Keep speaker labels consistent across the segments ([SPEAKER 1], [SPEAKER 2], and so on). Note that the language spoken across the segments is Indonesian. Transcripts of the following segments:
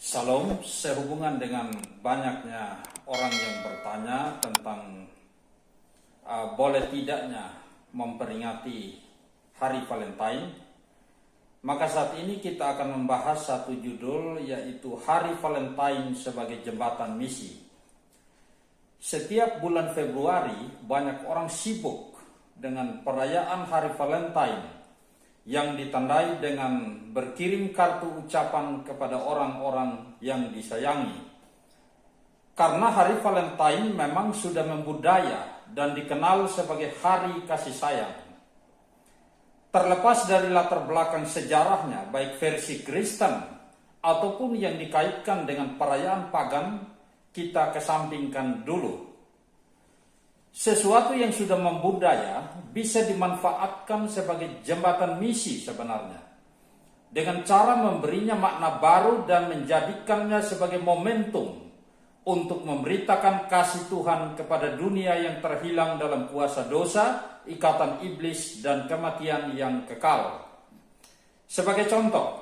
[SPEAKER 1] Salam, sehubungan dengan banyaknya orang yang bertanya tentang boleh tidaknya memperingati Hari Valentine, maka saat ini kita akan membahas satu judul, yaitu Hari Valentine sebagai Jembatan Misi. Setiap bulan Februari banyak orang sibuk dengan perayaan Hari Valentine yang ditandai dengan berkirim kartu ucapan kepada orang-orang yang disayangi. Karena Hari Valentine memang sudah membudaya dan dikenal sebagai hari kasih sayang. Terlepas dari latar belakang sejarahnya, baik versi Kristen ataupun yang dikaitkan dengan perayaan pagan, kita kesampingkan dulu. Sesuatu yang sudah membudaya bisa dimanfaatkan sebagai jembatan misi sebenarnya, dengan cara memberinya makna baru dan menjadikannya sebagai momentum untuk memberitakan kasih Tuhan kepada dunia yang terhilang dalam kuasa dosa, ikatan iblis, dan kematian yang kekal. Sebagai contoh,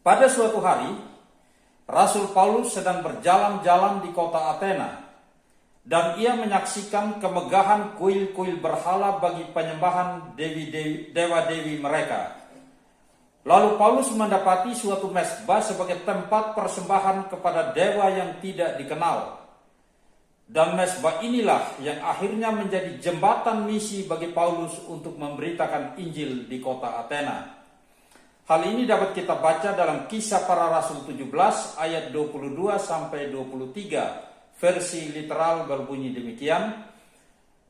[SPEAKER 1] pada suatu hari Rasul Paulus sedang berjalan-jalan di kota Athena, dan ia menyaksikan kemegahan kuil-kuil berhala bagi penyembahan dewa-dewi mereka. Lalu Paulus mendapati suatu mezbah sebagai tempat persembahan kepada dewa yang tidak dikenal. Dan mezbah inilah yang akhirnya menjadi jembatan misi bagi Paulus untuk memberitakan Injil di kota Athena. Hal ini dapat kita baca dalam Kisah Para Rasul 17 ayat 22 sampai 23. Versi literal berbunyi demikian.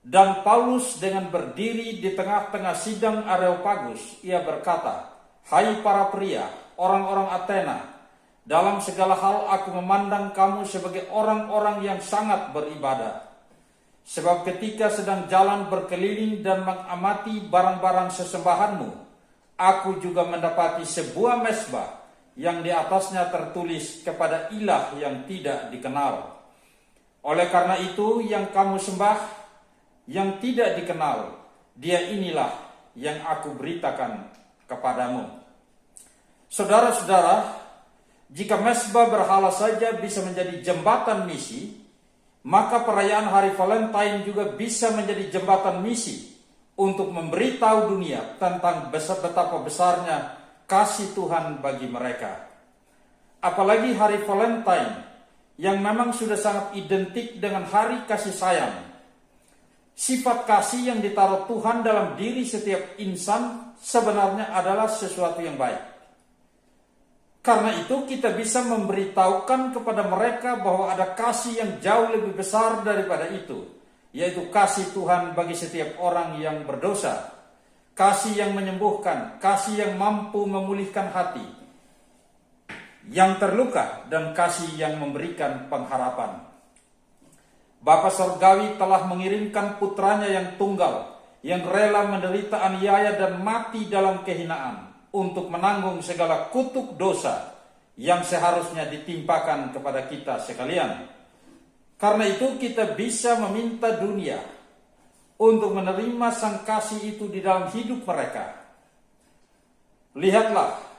[SPEAKER 1] Dan Paulus dengan berdiri di tengah-tengah sidang Areopagus, ia berkata, "Hai para pria, orang-orang Athena, dalam segala hal aku memandang kamu sebagai orang-orang yang sangat beribadah. Sebab ketika sedang jalan berkeliling dan mengamati barang-barang sesembahanmu, aku juga mendapati sebuah mezbah yang di atasnya tertulis kepada ilah yang tidak dikenal. Oleh karena itu, yang kamu sembah, yang tidak dikenal, dia inilah yang aku beritakan kepadamu." Saudara-saudara, jika mezbah berhala saja bisa menjadi jembatan misi, maka perayaan Hari Valentine juga bisa menjadi jembatan misi untuk memberitahu dunia tentang betapa besarnya kasih Tuhan bagi mereka. Apalagi Hari Valentine yang memang sudah sangat identik dengan hari kasih sayang. Sifat kasih yang ditaruh Tuhan dalam diri setiap insan sebenarnya adalah sesuatu yang baik. Karena itu kita bisa memberitahukan kepada mereka bahwa ada kasih yang jauh lebih besar daripada itu, yaitu kasih Tuhan bagi setiap orang yang berdosa, kasih yang menyembuhkan, kasih yang mampu memulihkan hati yang terluka, dan kasih yang memberikan pengharapan. Bapa Sorgawi telah mengirimkan putranya yang tunggal, yang rela menderita aniaya dan mati dalam kehinaan, untuk menanggung segala kutuk dosa yang seharusnya ditimpakan kepada kita sekalian. Karena itu kita bisa meminta dunia untuk menerima sang kasih itu di dalam hidup mereka. Lihatlah,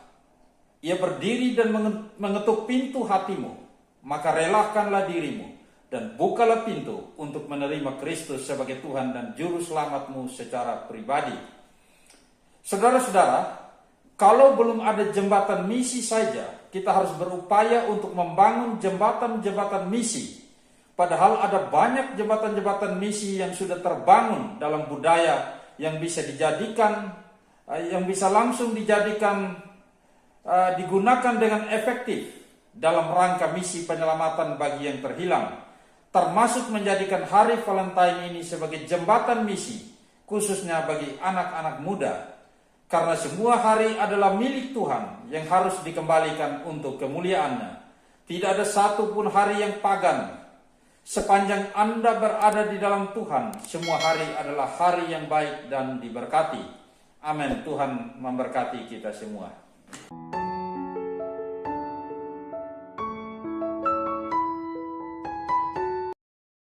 [SPEAKER 1] ia berdiri dan mengetuk pintu hatimu, maka relakanlah dirimu dan bukalah pintu untuk menerima Kristus sebagai Tuhan dan Juru Selamatmu secara pribadi. Saudara-saudara, kalau belum ada jembatan misi saja, kita harus berupaya untuk membangun jembatan-jembatan misi. Padahal ada banyak jembatan-jembatan misi yang sudah terbangun dalam budaya yang bisa dijadikan, yang bisa langsung dijadikan digunakan dengan efektif dalam rangka misi penyelamatan bagi yang terhilang, termasuk menjadikan Hari Valentine ini sebagai jembatan misi, khususnya bagi anak-anak muda, karena semua hari adalah milik Tuhan yang harus dikembalikan untuk kemuliaannya. Tidak ada satupun hari yang pagan. Sepanjang Anda berada di dalam Tuhan, semua hari adalah hari yang baik dan diberkati. Amin. Tuhan memberkati kita semua.